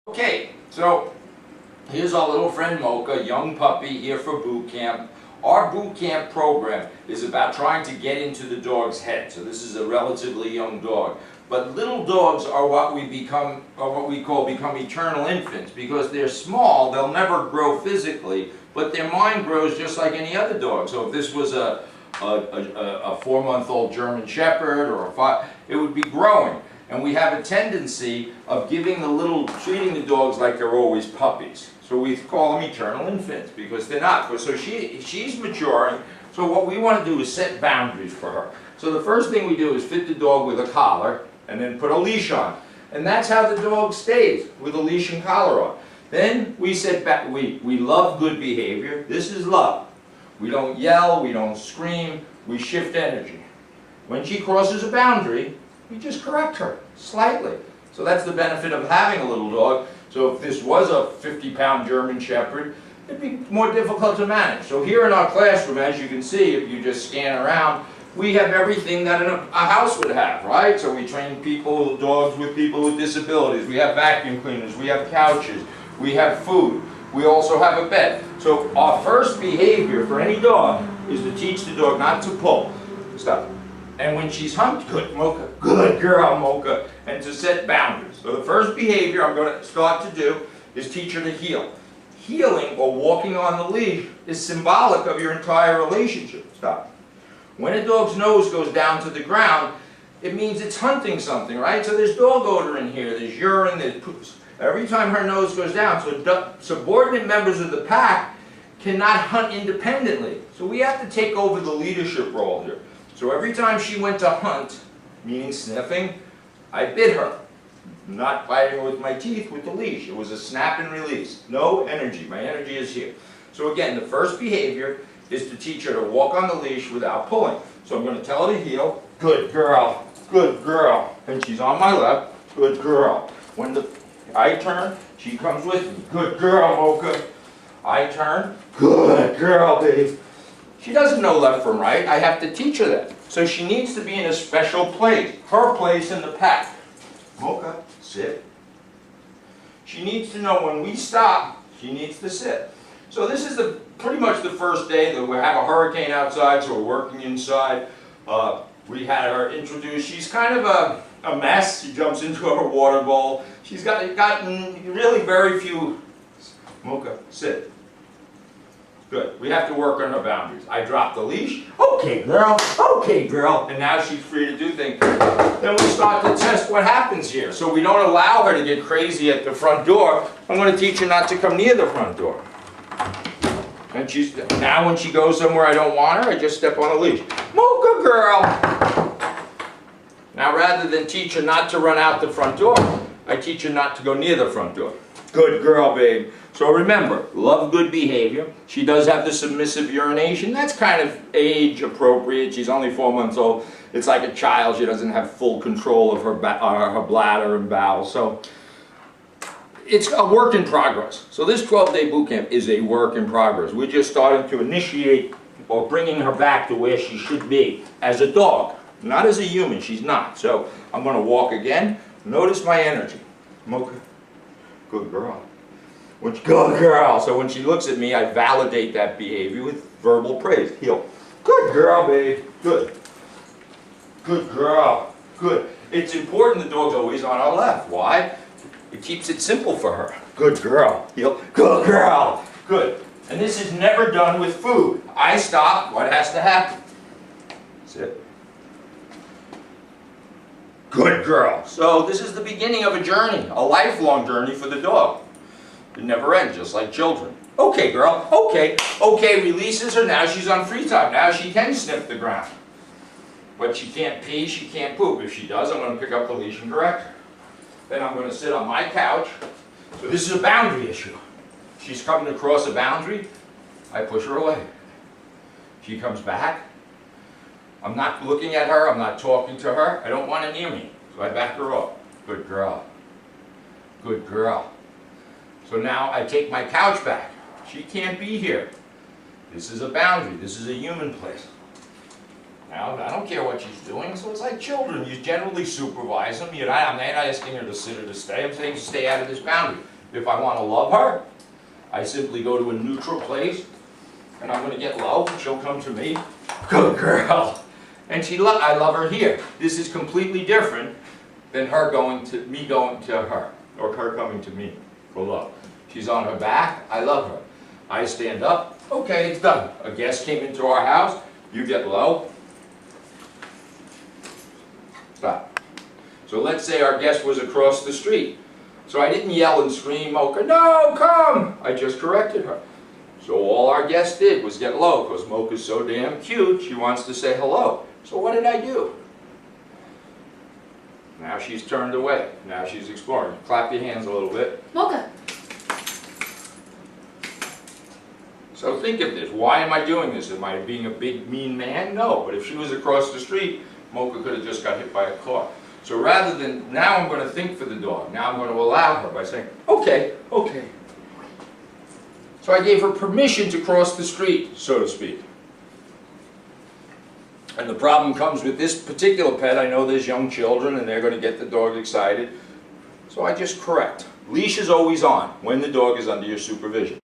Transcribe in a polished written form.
Okay, so here's our little friend Mocha, young puppy here for boot camp. Our boot camp program is about trying to get into the dog's head. So this is a relatively young dog. But little dogs are what we call become eternal infants, because they're small, they'll never grow physically, but their mind grows just like any other dog. So if this was a 4-month-old German Shepherd or a 5, it would be growing. And we have a tendency of treating the dogs like they're always puppies. So we call them eternal infants, because they're not. So she's maturing, so what we want to do is set boundaries for her. So the first thing we do is fit the dog with a collar, and then put a leash on. And that's how the dog stays, with a leash and collar on. Then we set back, we love good behavior. This is love. We don't yell, we don't scream, we shift energy. When she crosses a boundary, we just correct her, slightly. So that's the benefit of having a little dog. So if this was a 50-pound German Shepherd, it'd be more difficult to manage. So here in our classroom, as you can see, if you just scan around, we have everything that a house would have, right? So we train dogs with people with disabilities. We have vacuum cleaners, we have couches, we have food. We also have a bed. So our first behavior for any dog is to teach the dog not to pull. Stop. And when she's humped, good, Mocha, good girl, Mocha, and to set boundaries. So the first behavior I'm going to start to do is teach her to heel. Heeling, or walking on the leash, is symbolic of your entire relationship. Stop. When a dog's nose goes down to the ground, it means it's hunting something, right? So there's dog odor in here, there's urine, there's poops. Every time her nose goes down, so subordinate members of the pack cannot hunt independently. So we have to take over the leadership role here. So every time she went to hunt, meaning sniffing, I bit her. Not biting her with my teeth, with the leash. It was a snap and release. No energy. My energy is here. So again, the first behavior is to teach her to walk on the leash without pulling. So I'm going to tell her to heel. Good girl. Good girl. And she's on my left. Good girl. When I turn, she comes with me. Good girl, Mocha. I turn. Good girl, babe. She doesn't know left from right. I have to teach her that. So she needs to be in a special place. Her place in the pack. Mocha, sit. She needs to know when we stop, she needs to sit. So this is pretty much the first day that we have a hurricane outside, so we're working inside. We had her introduced. She's kind of a mess. She jumps into her water bowl. She's gotten really very few. Mocha, sit. Good. We have to work on her boundaries. I drop the leash. Okay, girl. Okay, girl. And now she's free to do things. Then we start to test what happens here. So we don't allow her to get crazy at the front door. I'm going to teach her not to come near the front door. And now when she goes somewhere I don't want her, I just step on the leash. Mocha, girl. Now rather than teach her not to run out the front door, I teach her not to go near the front door. Good girl, babe. So remember, love good behavior. She does have the submissive urination. That's kind of age appropriate. She's only 4 months old. It's like a child. She doesn't have full control of her bladder and bowels. So it's a work in progress. So this 12-day boot camp is a work in progress. We're just starting to initiate or bringing her back to where she should be as a dog, not as a human. She's not. So I'm going to walk again. Notice my energy. Mocha. Good girl. Good girl. So when she looks at me, I validate that behavior with verbal praise. Heel. Good girl, babe. Good. Good girl. Good. It's important the dog's always on our left. Why? It keeps it simple for her. Good girl. Heel. Good girl. Good. And this is never done with food. I stop. What has to happen? Sit. Good girl. So this is the beginning of a journey, a lifelong journey for the dog. It never ends, just like children. Okay, girl. Okay. Okay, releases her. Now she's on free time. Now she can sniff the ground. But she can't pee, she can't poop. If she does, I'm going to pick up the leash and correct her. Then I'm going to sit on my couch. So this is a boundary issue. She's coming across a boundary. I push her away. She comes back. I'm not looking at her, I'm not talking to her, I don't want her near me. So I back her up. Good girl. Good girl. So now I take my couch back. She can't be here. This is a boundary, this is a human place. Now, I don't care what she's doing, so it's like children. You generally supervise them. I'm not asking her to sit or to stay. I'm saying stay out of this boundary. If I want to love her, I simply go to a neutral place, and I'm going to get low. She'll come to me. Good girl. And I love her here. This is completely different than her going to me going to her, or her coming to me for love. She's on her back. I love her. I stand up. Okay, it's done. A guest came into our house. You get low. Stop. So let's say our guest was across the street. So I didn't yell and scream, Mocha, no, come! I just corrected her. So all our guest did was get low, because Mocha's so damn cute, she wants to say hello. So what did I do? Now she's turned away. Now she's exploring. Clap your hands a little bit. Mocha. So think of this. Why am I doing this? Am I being a big, mean man? No. But if she was across the street, Mocha could have just got hit by a car. So rather than, now I'm going to think for the dog. Now I'm going to allow her by saying, okay, okay. So I gave her permission to cross the street, so to speak. And the problem comes with this particular pet. I know there's young children and they're going to get the dog excited. So I just correct. Leash is always on when the dog is under your supervision.